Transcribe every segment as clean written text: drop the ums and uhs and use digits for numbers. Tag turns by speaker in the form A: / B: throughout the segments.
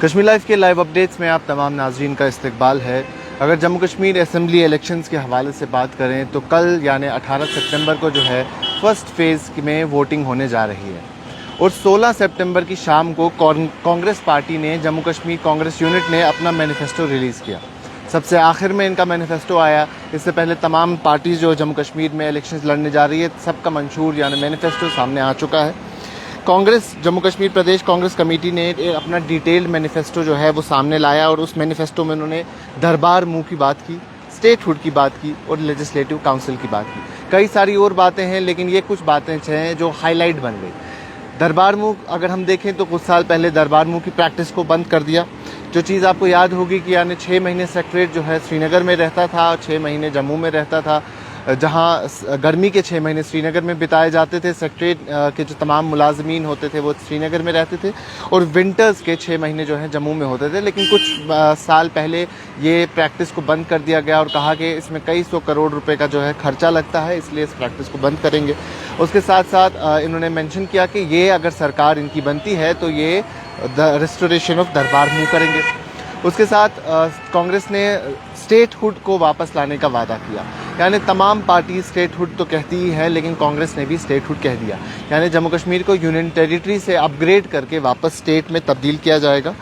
A: Kashmir live के live updates में आप तमाम नाजरीन का इस्तकबाल है। अगर जम्मू कश्मीर असम्बली इलेक्शंस के हवाले से बात करें तो कल यानी 18 सितंबर को जो है फर्स्ट फेज़ में वोटिंग होने जा रही है और 16 सितंबर की शाम को कांग्रेस पार्टी ने जम्मू कश्मीर कांग्रेस यूनिट ने अपना मैनिफेस्टो रिलीज़ किया। सबसे आखिर में इनका मैनिफेस्टो आया। इससे पहले तमाम पार्टीज़ जो जम्मू कश्मीर में इलेक्शंस लड़ने जा रही है सबका मंशूर यानी मैनिफेस्टो सामने आ चुका है। कांग्रेस जम्मू कश्मीर प्रदेश कांग्रेस कमेटी ने अपना डिटेल्ड मैनिफेस्टो जो है वो सामने लाया और उस मैनिफेस्टो में उन्होंने दरबार मुँह की बात की, स्टेटहुड की बात की और लेजिस्लेटिव काउंसिल की बात की। कई सारी और बातें हैं लेकिन ये कुछ बातें हैं जो हाईलाइट बन गई। दरबार मुँह अगर हम देखें तो कुछ साल पहले दरबार मुँह की प्रैक्टिस को बंद कर दिया। जो चीज़ आपको याद होगी कि यानी 6 महीने सेक्रेटरीट जो है श्रीनगर में रहता था, 6 महीने जम्मू में रहता था। जहां गर्मी के 6 महीने श्रीनगर में बिताए जाते थे, सेक्रेटरीट के जो तमाम मुलाजमीन होते थे वो श्रीनगर में रहते थे और विंटर्स के 6 महीने जो है जम्मू में होते थे। लेकिन कुछ साल पहले ये प्रैक्टिस को बंद कर दिया गया और कहा कि इसमें कई सौ करोड़ रुपए का जो है खर्चा लगता है, इसलिए इस प्रैक्टिस को बंद करेंगे। उसके साथ साथ इन्होंने मेंशन किया कि ये अगर सरकार इनकी बनती है तो ये द रेस्टोरेशन ऑफ दरबार मुँह करेंगे। उसके साथ कांग्रेस ने स्टेटहुड को वापस लाने का वादा किया। यानी तमाम पार्टी स्टेटहुड तो कहती ही है लेकिन कांग्रेस ने भी स्टेटहुड कह दिया। यानी जम्मू कश्मीर को यूनियन टेरिटरी से अपग्रेड करके वापस स्टेट में तब्दील किया जाएगा।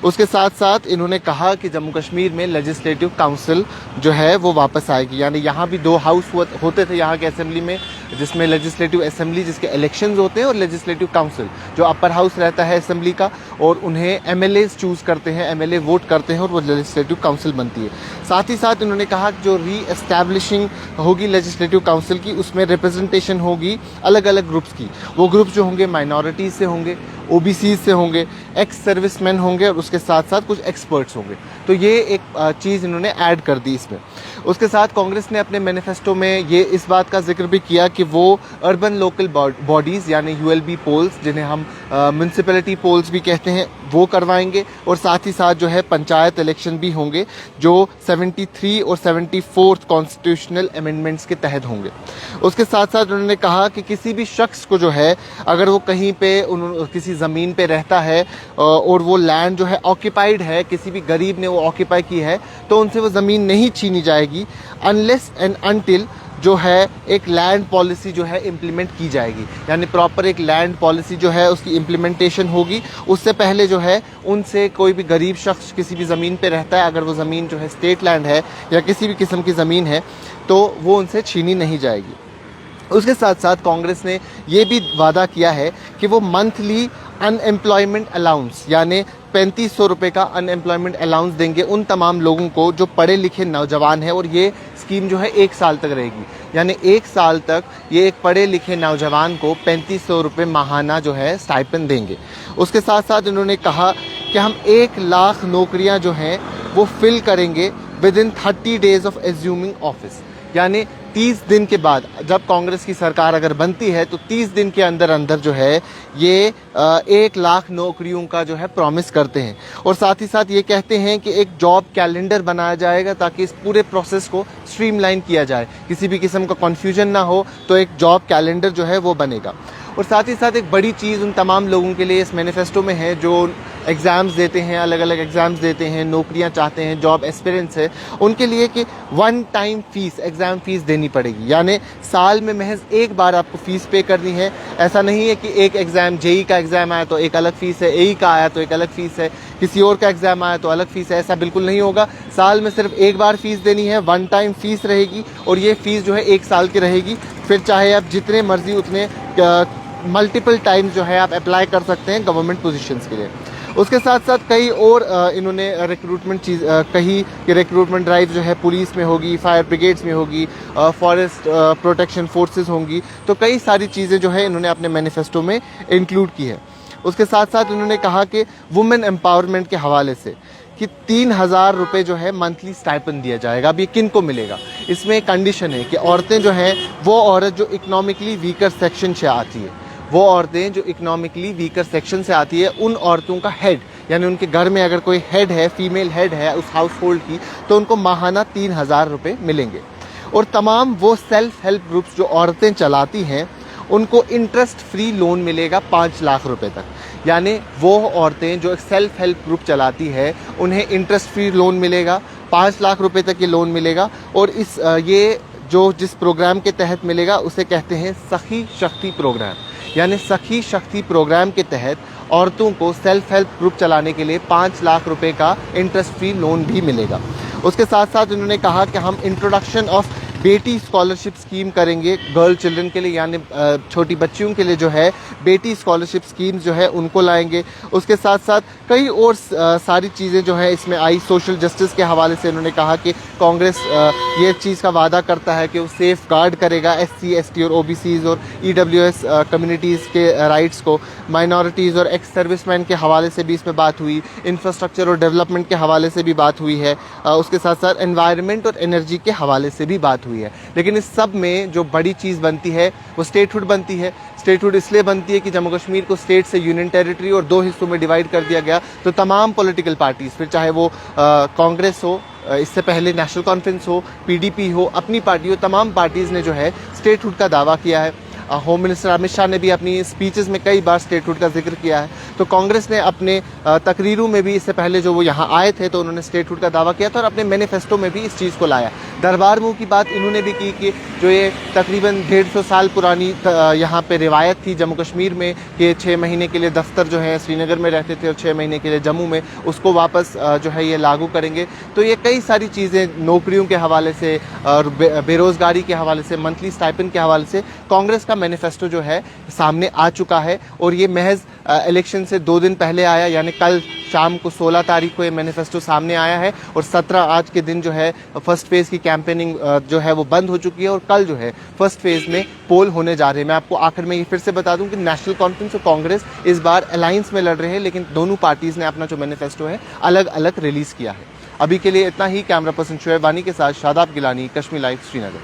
A: उसके साथ साथ इन्होंने कहा कि जम्मू कश्मीर में लेजिस्लेटिव काउंसिल जो है वो वापस आएगी। यानी यहाँ भी 2 हाउस होते थे यहाँ के असेंबली में, जिसमें लेजिस्लेटिव असेंबली जिसके इलेक्शंस होते हैं और लेजिस्लेटिव काउंसिल जो अपर हाउस रहता है असेंबली का, और उन्हें एमएलएज चूज़ करते हैं, एमएलए वोट करते हैं और वो लेजिस्लेटिव काउंसिल बनती है। साथ ही साथ इन्होंने कहा कि जो री एस्टैब्लिशिंग होगी लेजिस्लेटिव काउंसिल की उसमें रिप्रेजेंटेशन होगी अलग अलग ग्रुप्स की। वो ग्रुप्स जो होंगे माइनॉरिटीज़ से होंगे, ओबीसीज से होंगे, एक्स सर्विसमैन होंगे और उसके साथ साथ कुछ एक्सपर्ट्स होंगे। तो ये एक चीज़ इन्होंने ऐड कर दी इसमें। उसके साथ कांग्रेस ने अपने मैनिफेस्टो में ये इस बात का जिक्र भी किया कि वो अर्बन लोकल बॉडीज़ यानी यूएलबी पोल्स, जिन्हें हम म्यूनसिपैलिटी पोल्स भी कहते हैं, वो करवाएंगे और साथ ही साथ जो है पंचायत इलेक्शन भी होंगे जो 73 और 74 कॉन्स्टिट्यूशनल अमेंडमेंट्स के तहत होंगे। उसके साथ साथ उन्होंने कहा कि किसी भी शख्स को जो है अगर वो कहीं पे किसी ज़मीन पे रहता है और वो लैंड जो है ऑक्यूपाइड है, किसी भी गरीब ने वो ऑक्यूपाई की है, तो उनसे वो ज़मीन नहीं छीनी जाएगी अनलेस एंड अनटिल जो है एक लैंड पॉलिसी जो है इम्प्लीमेंट की जाएगी। यानी प्रॉपर एक लैंड पॉलिसी जो है उसकी इम्प्लीमेंटेशन होगी। उससे पहले जो है उनसे कोई भी गरीब शख्स किसी भी ज़मीन पे रहता है, अगर वो ज़मीन जो है स्टेट लैंड है या किसी भी किस्म की ज़मीन है तो वो उनसे छीनी नहीं जाएगी। उसके साथ साथ कांग्रेस ने ये भी वादा किया है कि वो मंथली अनएम्प्लॉयमेंट अलाउंस यानी 3500 रुपये का अनएम्प्लॉयमेंट अलाउंस देंगे उन तमाम लोगों को जो पढ़े लिखे नौजवान हैं। और ये स्कीम जो है 1 साल तक रहेगी। यानी 1 साल तक ये एक पढ़े लिखे नौजवान को 3500 रुपये माहाना जो है स्टाइपेंड देंगे। उसके साथ साथ इन्होंने कहा कि हम 1 लाख नौकरियां जो हैं वो फिल करेंगे with in 30 days of assuming office. यानी 30 दिन के बाद जब कांग्रेस की सरकार अगर बनती है तो 30 दिन के अंदर अंदर जो है ये 1 लाख नौकरियों का जो है प्रॉमिस करते हैं। और साथ ही साथ ये कहते हैं कि एक जॉब कैलेंडर बनाया जाएगा ताकि इस पूरे प्रोसेस को स्ट्रीमलाइन किया जाए, किसी भी किस्म का कन्फ्यूजन ना हो, तो एक जॉब कैलेंडर जो है वो बनेगा। और साथ ही साथ एक बड़ी चीज़ उन तमाम लोगों के लिए इस मैनिफेस्टो में है जो एग्ज़ाम्स देते हैं, अलग अलग एग्ज़ाम्स देते हैं, नौकरियां चाहते हैं, जॉब एस्पिरेंट्स है, उनके लिए कि 1 टाइम फ़ीस, एग्ज़ाम फ़ीस देनी पड़ेगी। यानी साल में महज 1 बार आपको फ़ीस पे करनी है। ऐसा नहीं है कि एक एग्ज़ाम जेई का एग्ज़ाम आया तो एक अलग फ़ीस है, एई का आया तो एक अलग फ़ीस है, किसी और का एग्ज़ाम आया तो अलग फ़ीस है। ऐसा बिल्कुल नहीं होगा। साल में सिर्फ 1 बार फ़ीस देनी है, 1 टाइम फ़ीस रहेगी और ये फ़ीस जो है 1 साल की रहेगी। फिर चाहे आप जितने मर्जी उतने मल्टीपल टाइम्स जो है आप अप्लाई कर सकते हैं गवर्नमेंट पोजीशंस के लिए। उसके साथ साथ कई और इन्होंने रिक्रूटमेंट चीज़ कही कि रिक्रूटमेंट ड्राइव जो है पुलिस में होगी, फायर ब्रिगेड्स में होगी, फॉरेस्ट प्रोटेक्शन फोर्सेस होंगी। तो कई सारी चीज़ें जो है इन्होंने अपने मैनिफेस्टो में इंक्लूड की है। उसके साथ साथ उन्होंने कहा कि वुमेन एम्पावरमेंट के हवाले से कि 3000 रुपये जो है मंथली स्टाइपेंड दिया जाएगा। अब ये किन को मिलेगा? इसमें एक कंडीशन है कि औरतें जो हैं वो औरत जो इकोनॉमिकली वीकर सेक्शन से आती है, वो औरतें जो इकोनॉमिकली वीकर सेक्शन से आती है, उन औरतों का हेड यानी उनके घर में अगर कोई हेड है, फीमेल हेड है उस हाउस होल्ड की, तो उनको माहाना 3000 रुपये मिलेंगे। और तमाम वो सेल्फ हेल्प ग्रुप्स जो औरतें चलाती हैं उनको इंटरेस्ट फ्री लोन मिलेगा 5 लाख रुपए तक। यानी वो औरतें जो सेल्फ हेल्प ग्रुप चलाती है उन्हें इंटरेस्ट फ्री लोन मिलेगा, 5 लाख रुपए तक ये लोन मिलेगा। और ये जो जिस प्रोग्राम के तहत मिलेगा उसे कहते हैं सखी शक्ति प्रोग्राम। यानी सखी शक्ति प्रोग्राम के तहत औरतों को सेल्फ हेल्प ग्रुप चलाने के लिए 5 लाख रुपए का इंटरेस्ट फ्री लोन भी मिलेगा। उसके साथ साथ उन्होंने कहा कि हम इंट्रोडक्शन ऑफ बेटी स्कॉलरशिप स्कीम करेंगे गर्ल चिल्ड्रन के लिए, यानी छोटी बच्चियों के लिए जो है बेटी स्कॉलरशिप स्कीम जो है उनको लाएंगे। उसके साथ साथ कई और सारी चीज़ें जो है इसमें आई। सोशल जस्टिस के हवाले से उन्होंने कहा कि कांग्रेस ये चीज़ का वादा करता है कि वो सेफ गार्ड करेगा SC ST और OBCs और EWS कम्युनिटीज़ के राइट्स को। माइनॉरिटीज़ और एक्स सर्विसमैन के हवाले से भी इसमें बात हुई, इंफ्रास्ट्रक्चर और डेवलपमेंट के हवाले से भी बात हुई है, उसके साथ साथ एनवायरनमेंट और एनर्जी के हवाले से भी बात हुई है। लेकिन इस सब में जो बड़ी चीज़ बनती है वो स्टेटहुड बनती है। स्टेटहुड इसलिए बनती है कि जम्मू कश्मीर को स्टेट से यूनियन टेरिटरी और 2 हिस्सों में डिवाइड कर दिया गया, तो तमाम पॉलिटिकल पार्टीज़, फिर चाहे वो कांग्रेस हो, इससे पहले नेशनल कॉन्फ्रेंस हो, PDP हो, अपनी पार्टी हो, तमाम पार्टीज़ ने जो है स्टेटहुड का दावा किया है। होम मिनिस्टर अमित शाह ने भी अपनी स्पीचेस में कई बार स्टेटहुड का जिक्र किया है। तो कांग्रेस ने अपने तकरीरों में भी इससे पहले जो वो यहाँ आए थे तो उन्होंने स्टेटहुड का दावा किया था और अपने मैनिफेस्टो में भी इस चीज़ को लाया। दरबार मूव की बात इन्होंने भी की कि जो ये तकरीबन 150 साल पुरानी यहाँ पे रिवायत थी जम्मू कश्मीर में कि 6 महीने के लिए दफ्तर जो है श्रीनगर में रहते थे और 6 महीने के लिए जम्मू में, उसको वापस जो है ये लागू करेंगे। तो ये कई सारी चीज़ें नौकरियों के हवाले से और बेरोज़गारी के हवाले से, मंथली स्टाइपेंड के हवाले से कांग्रेस का मैनिफेस्टो जो है सामने आ चुका है। और ये महज इलेक्शन से 2 दिन पहले आया, यानी कल शाम को 16 तारीख को ये मैनिफेस्टो सामने आया है और 17 आज के दिन जो है फर्स्ट फेज़ की कैंपेनिंग जो है वो बंद हो चुकी है और कल जो है फर्स्ट फेज़ में पोल होने जा रहे हैं। मैं आपको आखिर में ये फिर से बता दूं कि नेशनल कॉन्फ्रेंस और कांग्रेस इस बार अलायंस में लड़ रहे हैं, लेकिन दोनों पार्टीज़ ने अपना जो मैनिफेस्टो है अलग अलग रिलीज़ किया है। अभी के लिए इतना ही। कैमरा पर्सन शोएब वानी के साथ शादाब गिलानी, कश्मीर लाइव, श्रीनगर।